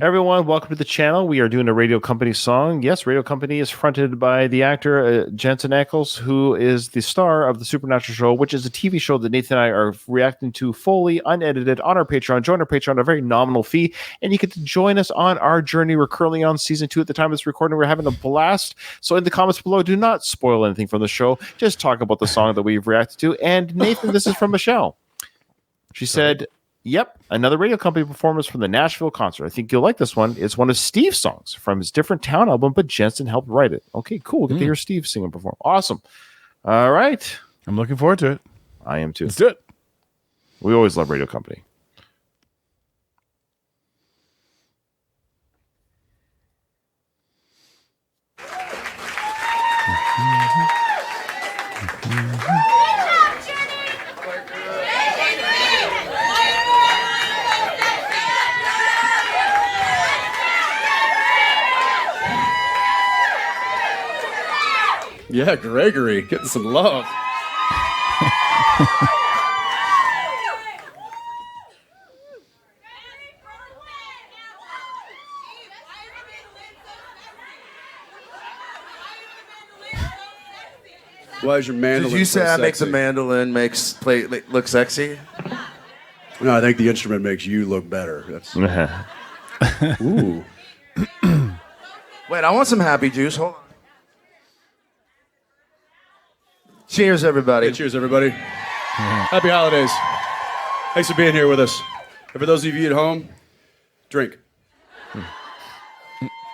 Everyone, welcome to the channel. We are doing a Radio Company song. Yes, Radio Company is fronted by the actor Jensen Ackles, who is the star of the Supernatural show, which is a TV show that Nathan and I are reacting to fully unedited on our Patreon. Join our Patreon at a very nominal fee, and you get to join us on our journey. We're currently on season 2 at the time of this recording. We're having a blast. So in the comments below, do not spoil anything from the show. Just talk about the song that we've reacted to. And Nathan, this is from Michelle. She said, yep, another Radio Company performance from the Nashville concert. I think you'll like this one. It's one of Steve's songs from his Different Town album, but Jensen helped write it. Okay, cool. We'll get to hear Steve sing and perform. Awesome. All right. I'm looking forward to it. I am too. Let's do it. We always love Radio Company. Yeah, Gregory, getting some love. Why is your mandolin? Did you say I make the sexy? mandolin look sexy? No, I think the instrument makes you look better. That's ooh. Wait, I want some happy juice. Hold on. Cheers, everybody. Hey, cheers, everybody. Happy holidays. Thanks for being here with us. And for those of you at home, drink.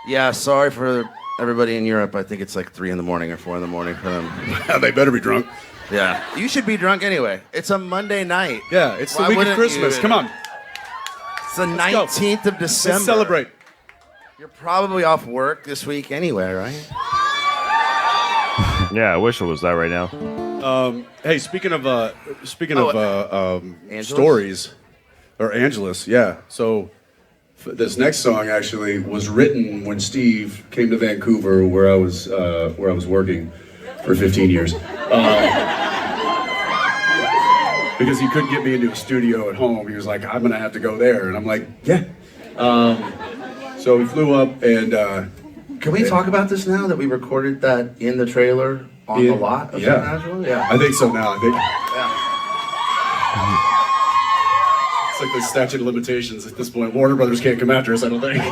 Yeah, sorry for everybody in Europe. I think it's like 3 in the morning or 4 in the morning for them. They better be drunk. Yeah. You should be drunk anyway. It's a Monday night. Yeah, it's the Why week of wouldn't Christmas. you? Come on. It's the 19th of December. Let's celebrate. You're probably off work this week anyway, right? Yeah, I wish it was that right now. Hey, speaking of Angelus? stories, or Angelus, yeah. So this next song actually was written when Steve came to Vancouver, where I was working for 15 years, because he couldn't get me into a studio at home. He was like, "I'm gonna have to go there," and I'm like, "Yeah." So we flew up and. Can we talk about this now that we recorded that in the trailer on the lot of Supernatural? Yeah. I think so now. I think Yeah. it's like the statute of limitations at this point. Warner Brothers can't come after us, I don't think.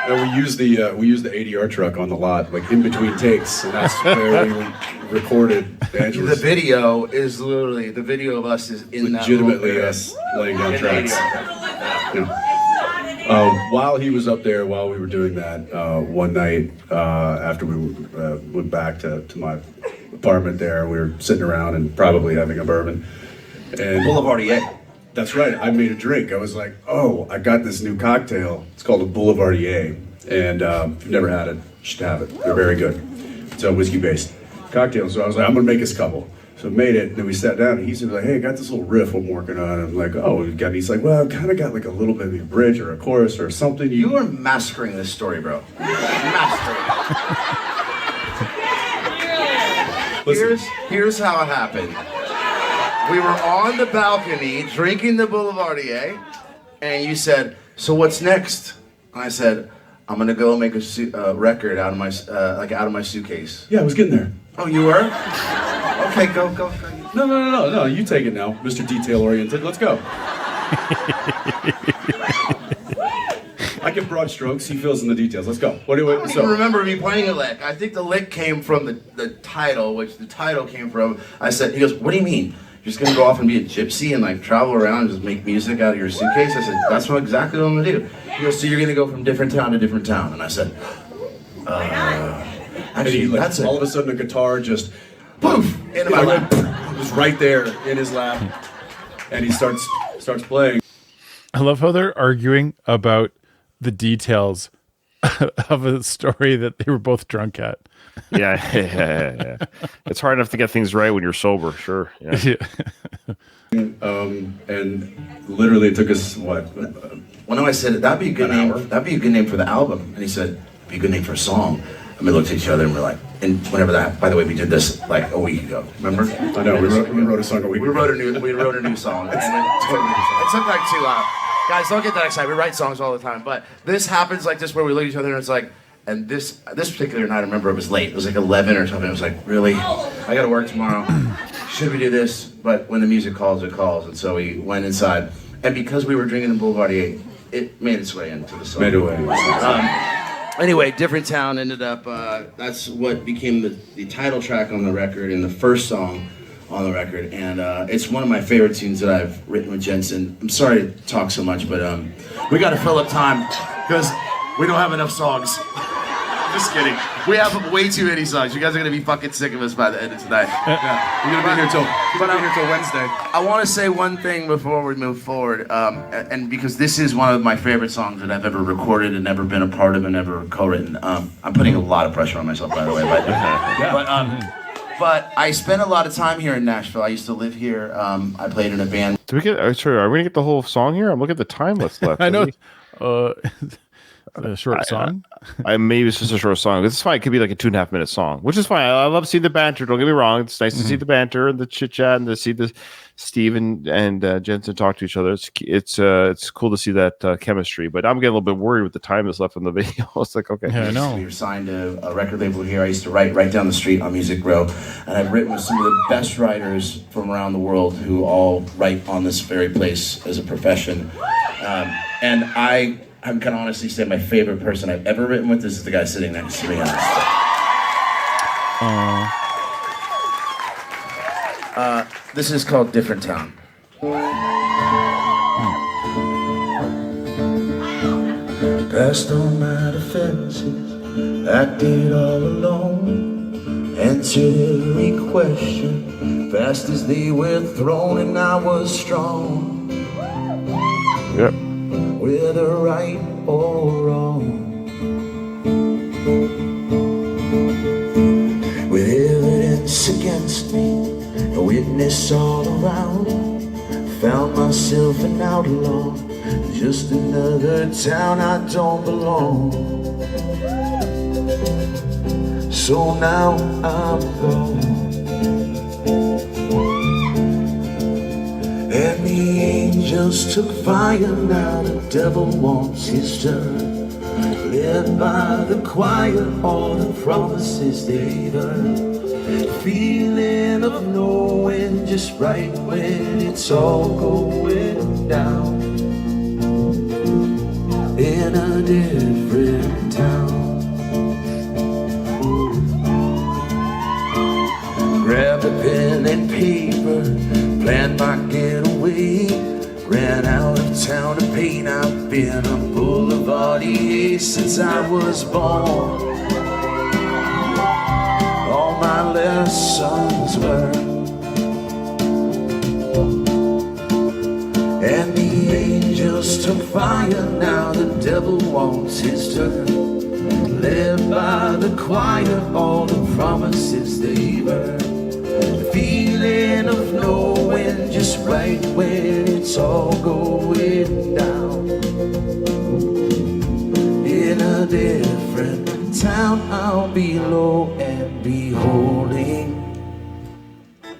And we used the ADR truck on the lot, like in between takes, and that's where we recorded Angelus. The video is literally, the video of us is in Legitimately that us laying down tracks. Yeah. While he was up there, while we were doing that, one night after we went back to my apartment there, we were sitting around and probably having a bourbon. And Boulevardier. that's right, I made a drink. I was like, oh, I got this new cocktail. It's called a Boulevardier. And if you've never had it, you should have it. They're very good. It's a whiskey-based cocktail. So I was like, I'm going to make us a couple. So made it, and then we sat down, and he said, like, hey, I got this little riff I'm working on. I'm like, oh, he's like, well, I've kind of got like a little bit of a bridge or a chorus or something. You are mastering this story, bro. Mastering it. Here's how it happened. We were on the balcony drinking the Boulevardier, and you said, so what's next? And I said, I'm gonna go make a record out of my suitcase. Yeah, I was getting there. Oh, you were? Okay, go. No, you take it now, Mr. Detail-oriented. Let's go. I give broad strokes, he fills in the details. Let's go. What do I don't even remember me playing a lick. I think the lick came from the title, which the title came from. I said, he goes, what do you mean? You're just gonna go off and be a gypsy and like travel around and just make music out of your suitcase? I said, that's exactly what I'm gonna do. He goes, so you're gonna go from different town to different town? And I said, actually, that's it. All of a sudden a guitar just Poof! Into my lap. It was right there in his lap. And he starts playing. I love how they're arguing about the details of a story that they were both drunk at. Yeah. It's hard enough to get things right when you're sober, sure. Yeah. And literally it took us, what? Well, no, I said, that'd be a good name. That'd be a good name for the album. And he said, it'd be a good name for a song. And we looked at each other and we're like, and whenever that, by the way, we did this like a week ago. Remember? I know, we wrote a song a week ago. We wrote a new song. And it took like 2 hours. Guys, don't get that excited. We write songs all the time, but this happens like this where we look at each other and it's like, and this particular night, I remember it was late. It was like 11 or something. It was like, really? I got to work tomorrow. Should we do this? But when the music calls, it calls. And so we went inside. And because we were drinking the Boulevardier, it made its way into the song. Made away. Anyway, Different Town ended up, that's what became the title track on the record and the first song on the record. And it's one of my favorite tunes that I've written with Jensen. I'm sorry to talk so much, but we got to fill up time because we don't have enough songs. Just kidding. We have way too many songs. You guys are gonna be fucking sick of us by the end of tonight. Yeah, we're gonna be here till Wednesday. I want to say one thing before we move forward, and because this is one of my favorite songs that I've ever recorded and never been a part of and ever co-written. I'm putting a lot of pressure on myself, by the way, but I spent a lot of time here in Nashville. I used to live here. I played in a band. Do we get? Sorry, are we gonna get the whole song here? I'm looking at the time that's left. I know. A short song. Maybe it's just a short song. It's fine. It could be like a 2.5 minute song, which is fine. I love seeing the banter. Don't get me wrong. It's nice to see the banter and the chit chat and to see the Steve and Jensen talk to each other. It's cool to see that chemistry. But I'm getting a little bit worried with the time that's left on the video. It's like, okay, yeah, I know. We were signed to a record label here. I used to write right down the street on Music Row, and I've written with some of the best writers from around the world who all write on this very place as a profession. And I can honestly say my favorite person I've ever written with is the guy sitting next to me. This is called Different Town. Past all my defenses, acted all alone, answered every question, fast as they were thrown, and I was strong. Yep. Whether right or wrong, with evidence against me, a witness all around, found myself an outlaw, just another town I don't belong. So now I'm gone, and the angels took fire, now the devil wants his turn. Led by the choir, all the promises they've earned. Feeling of knowing just right when it's all going down. In a different town. Grabbed a pen and paper, planned my getaway. Ran out of town to paint. I've been a Boulevardier since I was born. All my lessons learned, and the angels took fire. Now the devil wants his turn. Led by the choir, all the promises they've earned. The feeling of knowing just right when it's all going down. In a different town, I'll be low and beholding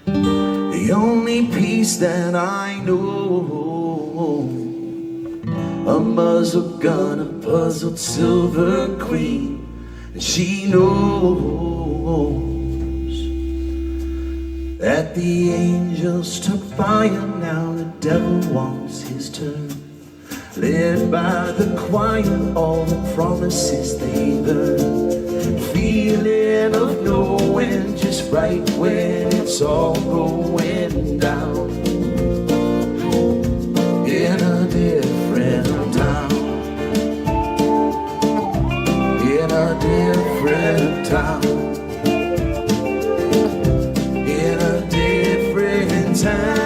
the only peace that I know. A muzzle gun, a puzzled silver queen, and she knows that the angels took fire, now the devil wants his turn. Led by the choir, all the promises they've earned. Feeling of knowing just right when it's all going down. In a different town. In a different town. In a different town.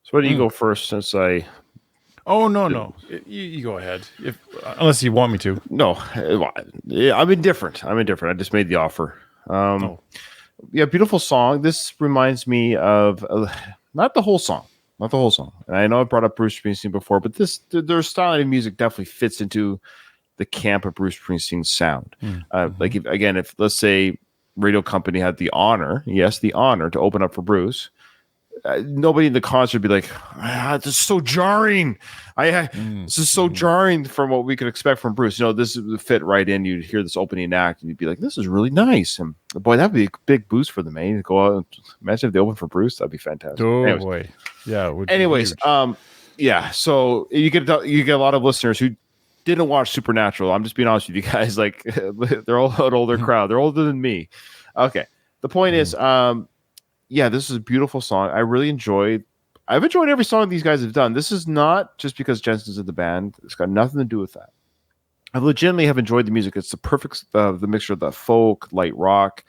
So why do you go first since I... Oh, no. You go ahead. Unless you want me to. No, I'm indifferent. I just made the offer. Yeah, beautiful song. This reminds me of not the whole song, And I know I brought up Bruce Springsteen before, but their style of music definitely fits into the camp of Bruce Springsteen's sound. Like if let's say Radio Company had the honor to open up for Bruce, nobody in the concert would be like, this is so jarring. This is so jarring from what we could expect from Bruce. This would fit right in. You'd hear this opening act and you'd be like, this is really nice. And boy, that'd be a big boost for the main. Go out and imagine if they open for Bruce. That'd be fantastic. Boy. Yeah. Anyways, yeah. So you get a lot of listeners who didn't watch Supernatural. I'm just being honest with you guys. Like they're all an older crowd. They're older than me. Okay. The point is, yeah, this is a beautiful song. I've enjoyed every song these guys have done. This is not just because Jensen's in the band. It's got nothing to do with that. I legitimately have enjoyed the music. It's the perfect, the mixture of the folk, light rock,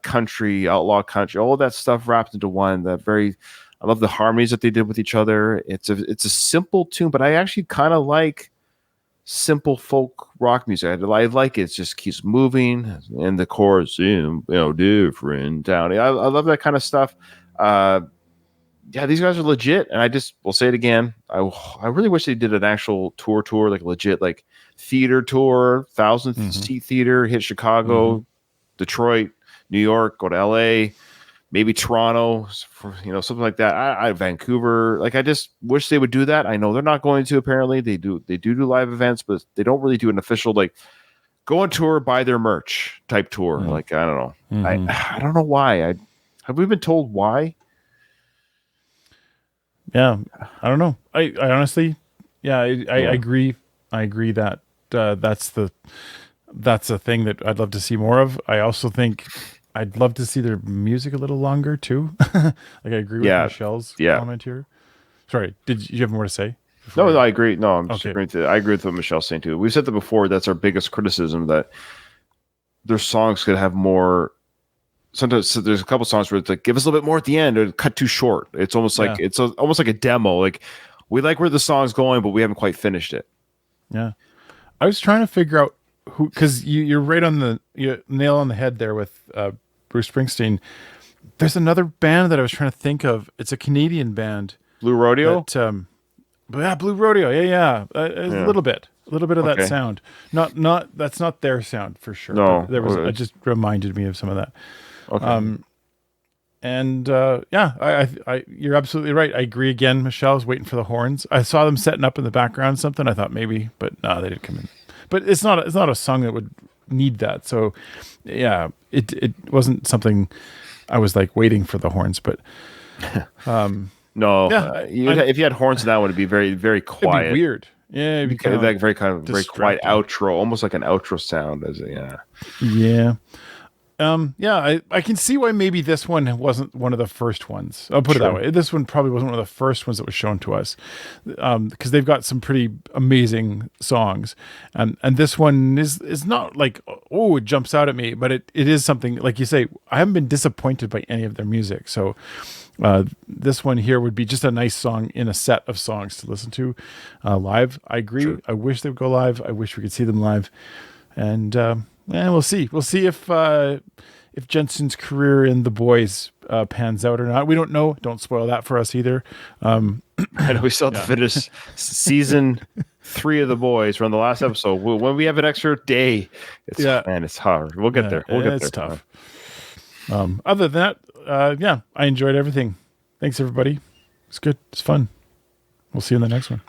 country, outlaw country, all of that stuff wrapped into one. I love the harmonies that they did with each other. It's a simple tune, but I actually kind of like simple folk rock music. I like it. It just keeps moving, and the chorus, different town. I love that kind of stuff. Yeah, these guys are legit, and I just will say it again. I really wish they did an actual tour, like legit, like theater tour, 1,000-seat theater, hit Chicago, Detroit, New York, go to LA, maybe Toronto, something like that. Vancouver. Like, I just wish they would do that. I know they're not going to. Apparently, they do live events, but they don't really do an official go on tour, buy their merch type tour. Like, I don't know. I don't know why. Have we been told why? Yeah, I don't know. I honestly, I agree. I agree that that's a thing that I'd love to see more of. I also think I'd love to see their music a little longer too. Like, I agree with Michelle's comment here. Sorry, did you have more to say? No, I agree. No, I'm just agreeing I agree with what Michelle's saying too. We've said that before. That's our biggest criticism, that their songs could have more. Sometimes there's a couple songs where it's like, give us a little bit more at the end, or cut too short. It's almost like almost like a demo. Like, we like where the song's going, but we haven't quite finished it. Yeah, I was trying to figure out who, because you're right on you nail on the head there with Bruce Springsteen. There's another band that I was trying to think of. It's a Canadian band, Blue Rodeo. Blue Rodeo. Yeah. A little bit of that sound. Not that's not their sound for sure. No, there was. It just reminded me of some of that. Okay. I you're absolutely right. I agree again. Michelle was waiting for the horns. I saw them setting up in the background something. I thought maybe, but no, they didn't come in. But it's not a song that would need that. So yeah, it wasn't something I was like waiting for the horns, but no. If you had horns in that one, it'd be very, very quiet. It'd be weird. Yeah, it'd be kind of like very quiet outro, almost like an outro sound. I can see why maybe this one wasn't one of the first ones. I'll put it that way. This one probably wasn't one of the first ones that was shown to us, because they've got some pretty amazing songs, and this one is not like, it jumps out at me, but it is something, like you say. I haven't been disappointed by any of their music, so this one here would be just a nice song in a set of songs to listen to live. I agree. Sure. I wish they would go live. I wish we could see them live, and we'll see. We'll see if Jensen's career in The Boys pans out or not. We don't know. Don't spoil that for us either. I know we still have to finish season 3 of The Boys. We're on the last episode. When we have an extra day, it's hard. We'll get there. We'll get there. It's tough. Other than that, I enjoyed everything. Thanks, everybody. It's good. It's fun. We'll see you in the next one.